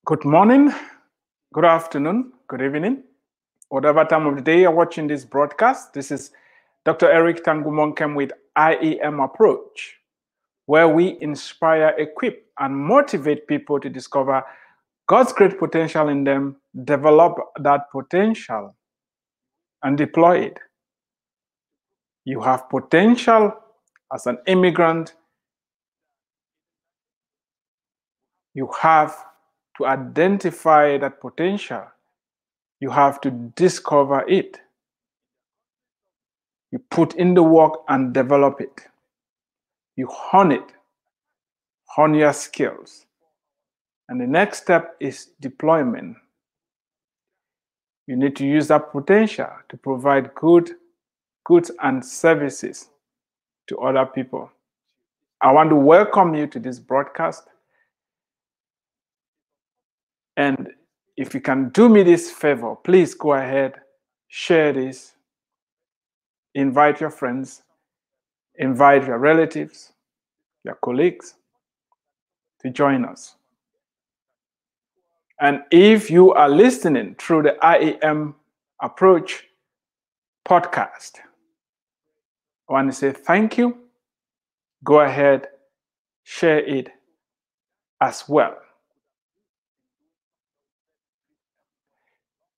Good morning, good afternoon, good evening, whatever time of the day you're watching this broadcast. This is Dr. Eric Tangumonkem with IEM Approach, where we inspire, equip, and motivate people to discover God's great potential in them, develop that potential, and deploy it. You have potential as an immigrant. You have to identify that potential. You have to discover it. You put in the work and develop it. You hone it, hone your skills. And the next step is deployment. You need to use that potential to provide goods and services to other people. I want to welcome you to this broadcast. And if you can do me this favor, please go ahead, share this, invite your friends, invite your relatives, your colleagues to join us. And if you are listening through the IEM Approach podcast, I want to say thank you. Go ahead, share it as well.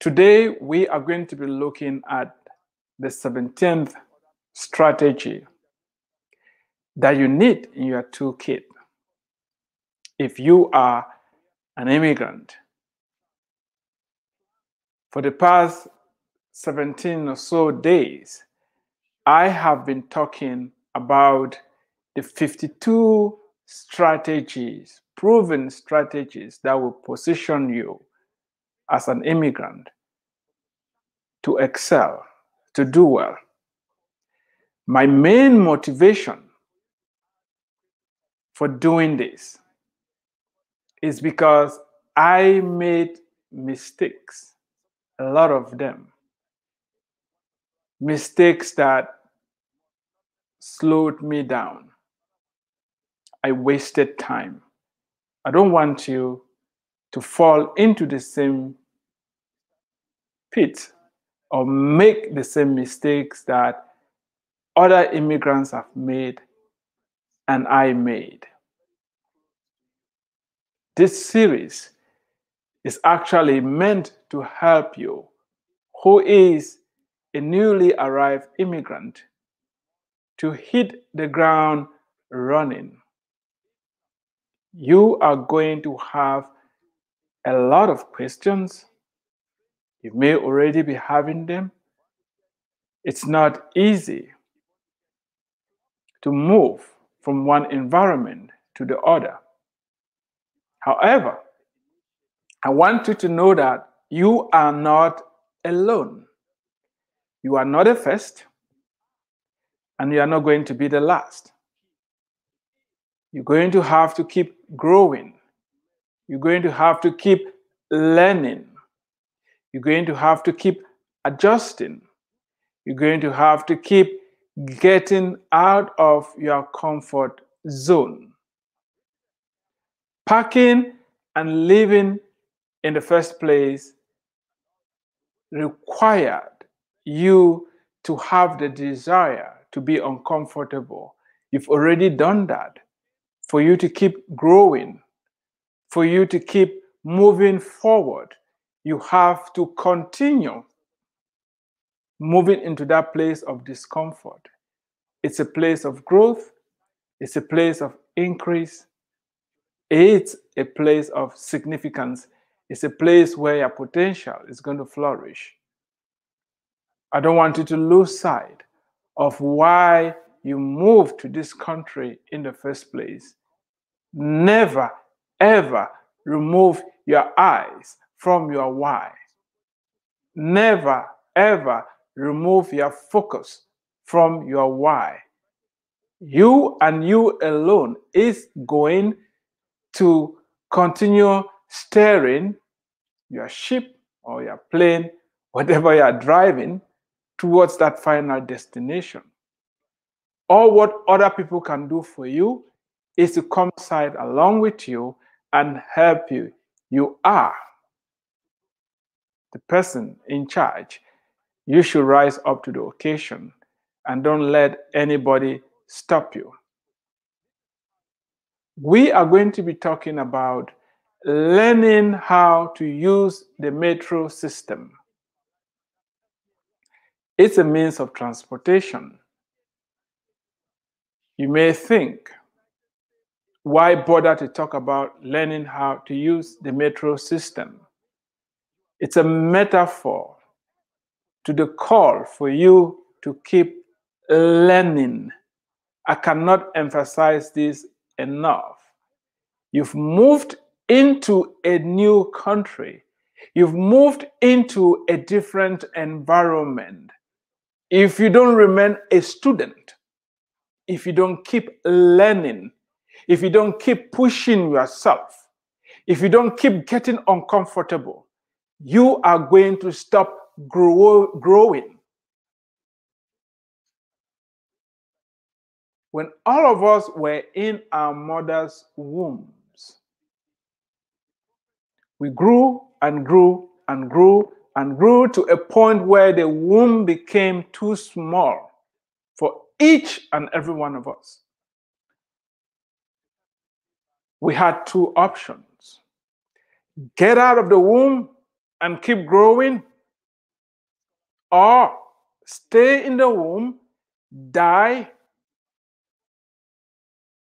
Today, we are going to be looking at the 17th strategy that you need in your toolkit if you are an immigrant. For the past 17 or so days, I have been talking about the 52 strategies, proven strategies that will position you as an immigrant to excel, to do well. My main motivation for doing this is because I made mistakes, a lot of them. Mistakes that slowed me down. I wasted time. I don't want you to fall into the same pit or make the same mistakes that other immigrants have made and I made. This series is actually meant to help you, who is a newly arrived immigrant, to hit the ground running. You are going to have a lot of questions. You may already be having them. It's not easy to move from one environment to the other. However, I want you to know that you are not alone. You are not the first, and you are not going to be the last. You're going to have to keep growing. You're going to have to keep learning. You're going to have to keep adjusting. You're going to have to keep getting out of your comfort zone. Packing and living in the first place required you to have the desire to be uncomfortable. You've already done that. For you to keep growing, for you to keep moving forward, you have to continue moving into that place of discomfort. It's a place of growth. It's a place of increase. It's a place of significance. It's a place where your potential is going to flourish. I don't want you to lose sight of why you moved to this country in the first place. Never, ever remove your eyes from your why. Never, ever remove your focus from your why. You and you alone is going to continue steering your ship or your plane, whatever you are driving, towards that final destination. All what other people can do for you is to come side along with you and help you. You are the person in charge. You should rise up to the occasion and don't let anybody stop you. We are going to be talking about learning how to use the metro system. It's a means of transportation. You may think, why bother to talk about learning how to use the metro system? It's a metaphor to the call for you to keep learning. I cannot emphasize this enough. You've moved into a new country. You've moved into a different environment. If you don't remain a student, if you don't keep learning, if you don't keep pushing yourself, if you don't keep getting uncomfortable, you are going to stop growing. When all of us were in our mother's wombs, we grew and grew and grew and grew to a point where the womb became too small for each and every one of us. We had two options: get out of the womb and keep growing, or stay in the womb, die,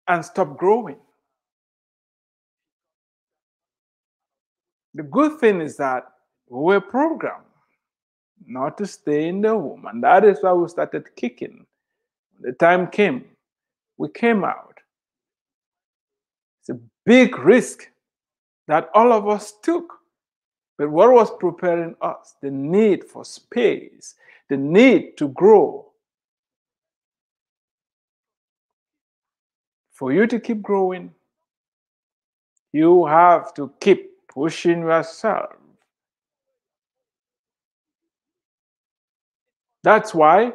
and stop growing. The good thing is that we were programmed not to stay in the womb, and that is why we started kicking. The time came, we came out. It's a big risk that all of us took. But what was preparing us? The need for space, the need to grow. For you to keep growing, you have to keep pushing yourself. That's why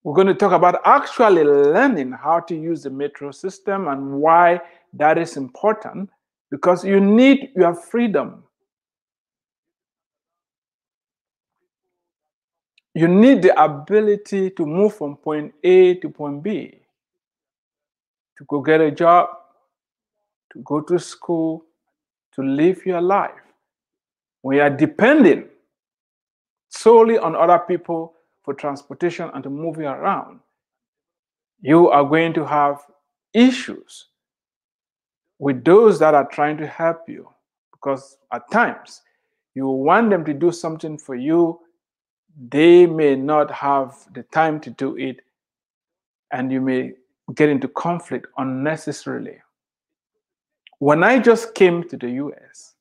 we're going to talk about actually learning how to use the metro system and why that is important, because you need your freedom. You need the ability to move from point A to point B, to go get a job, to go to school, to live your life. When you are depending solely on other people for transportation and to move you around, you are going to have issues with those that are trying to help you, because at times you want them to do something for you, they may not have the time to do it, and you may get into conflict unnecessarily. When I just came to the US,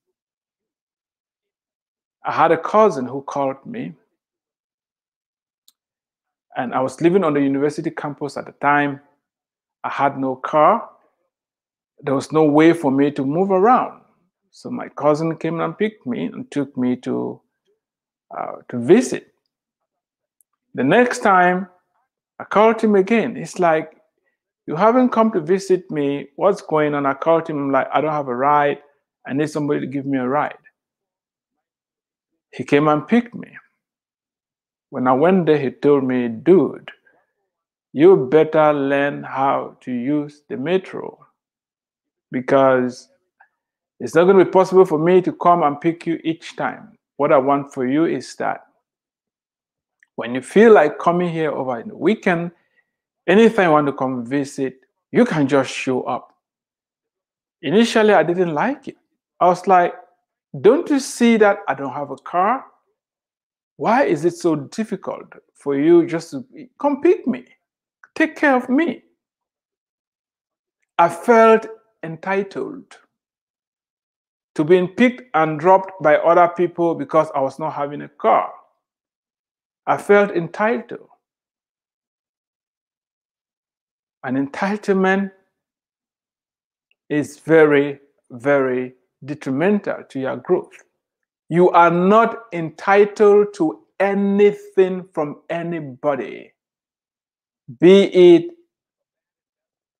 I had a cousin who called me, and I was living on the university campus at the time. I had no car. There was no way for me to move around. So my cousin came and picked me and took me to visit. The next time I called him again. It's like, you haven't come to visit me. What's going on? I called him. I'm like, I don't have a ride. I need somebody to give me a ride. He came and picked me. When I went there, he told me, dude, you better learn how to use the metro, because it's not going to be possible for me to come and pick you each time. What I want for you is that when you feel like coming here over the weekend, anytime you want to come visit, you can just show up. Initially, I didn't like it. I was like, don't you see that I don't have a car? Why is it so difficult for you just to come pick me? Take care of me. I felt entitled to being picked and dropped by other people because I was not having a car. I felt entitled. An entitlement is very, very detrimental to your growth. You are not entitled to anything from anybody, be it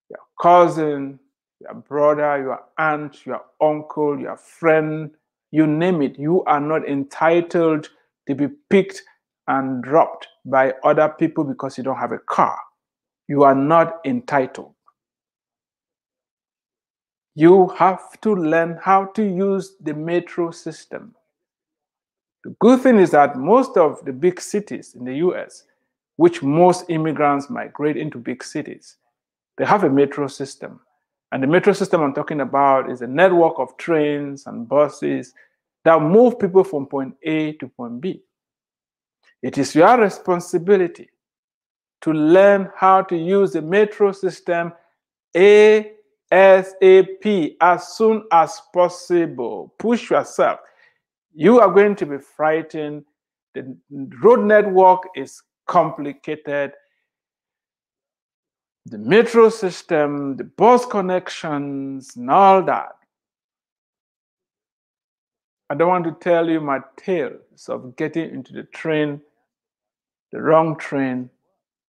your cousin, your brother, your aunt, your uncle, your friend, you name it. You are not entitled to be picked and dropped by other people because you don't have a car. You are not entitled. You have to learn how to use the metro system. The good thing is that most of the big cities in the US, which most immigrants migrate into big cities, they have a metro system. And the metro system I'm talking about is a network of trains and buses that move people from point A to point B. It is your responsibility to learn how to use the metro system ASAP, as soon as possible. Push yourself. You are going to be frightened. The road network is complicated. The metro system, the bus connections, and all that. I don't want to tell you my tales of getting into the train, the wrong train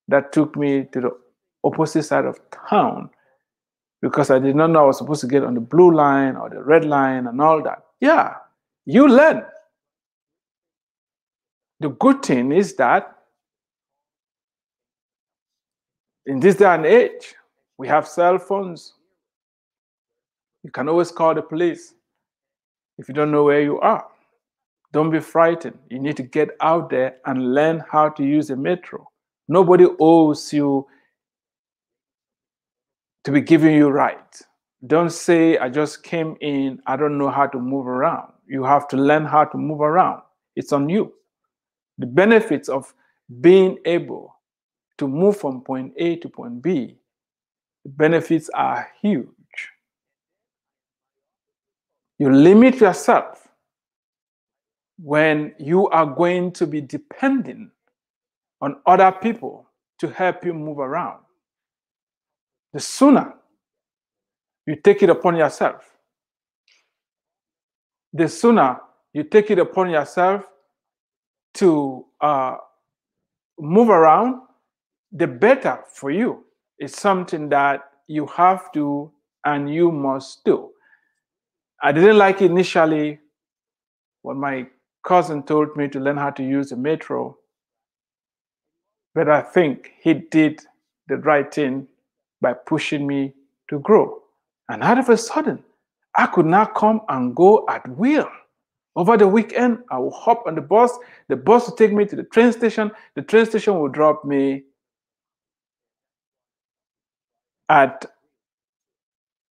that took me to the opposite side of town because I did not know I was supposed to get on the blue line or the red line and all that. Yeah, you learn. The good thing is that in this day and age, we have cell phones. You can always call the police if you don't know where you are. Don't be frightened. You need to get out there and learn how to use the metro. Nobody owes you to be giving you rights. Don't say, I just came in, I don't know how to move around. You have to learn how to move around. It's on you. The benefits of being able to move from point A to point B, the benefits are huge. You limit yourself when you are going to be depending on other people to help you move around. The sooner you take it upon yourself, the sooner you take it upon yourself to move around, the better for you. It's something that you have to and you must do. I didn't like it initially when my cousin told me to learn how to use the metro, but I think he did the right thing by pushing me to grow. And out of a sudden, I could now come and go at will. Over the weekend, I will hop on the bus will take me to the train station will drop me at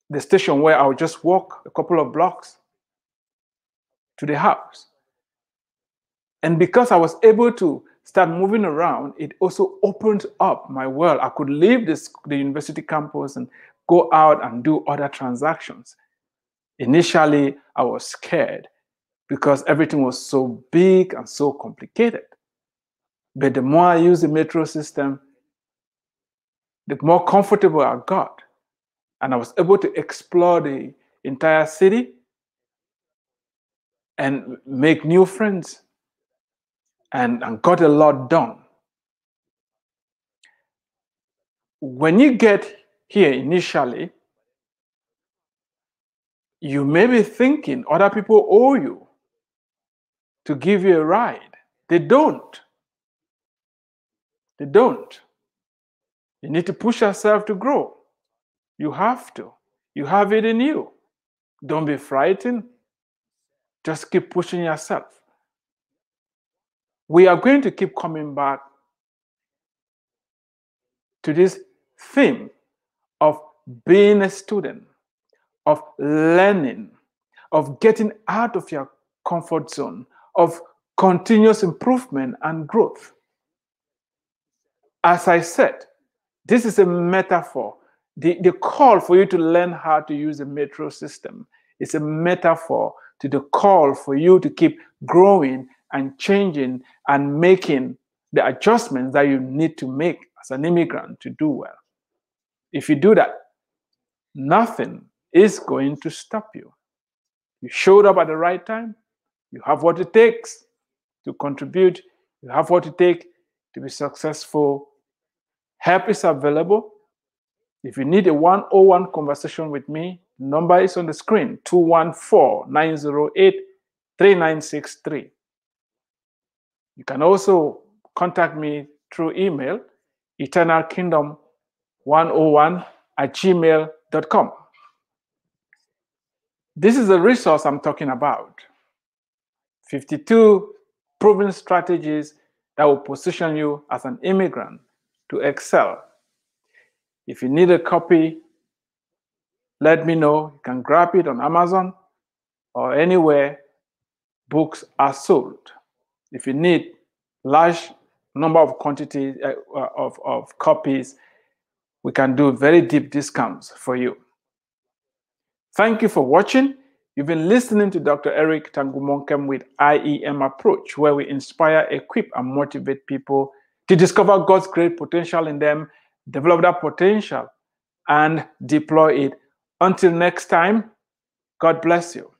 the station where I would just walk a couple of blocks to the house. And because I was able to start moving around, it also opened up my world. I could leave the university campus and go out and do other transactions. Initially, I was scared because everything was so big and so complicated. But the more I used the metro system, the more comfortable I got. And I was able to explore the entire city and make new friends and got a lot done. When you get here initially, you may be thinking other people owe you to give you a ride. They don't. They don't. You need to push yourself to grow. You have to. You have it in you. Don't be frightened. Just keep pushing yourself. We are going to keep coming back to this theme of being a student, of learning, of getting out of your comfort zone, of continuous improvement and growth. As I said, this is a metaphor. The call for you to learn how to use the metro system is a metaphor to the call for you to keep growing and changing and making the adjustments that you need to make as an immigrant to do well. If you do that, nothing is going to stop you. You showed up at the right time. You have what it takes to contribute. You have what it takes to be successful. Help is available. If you need a 101 conversation with me, the number is on the screen, 214-908-8255. 3963. You can also contact me through email, eternalkingdom101@gmail.com. This is the resource I'm talking about. 52 proven strategies that will position you as an immigrant to excel. If you need a copy, let me know. You can grab it on Amazon or anywhere books are sold. If you need large number of quantities of copies, we can do very deep discounts for you. Thank you for watching. You've been listening to Dr. Eric Tangumonkem with IEM Approach, where we inspire, equip, and motivate people to discover God's great potential in them, develop that potential, and deploy it. Until next time, God bless you.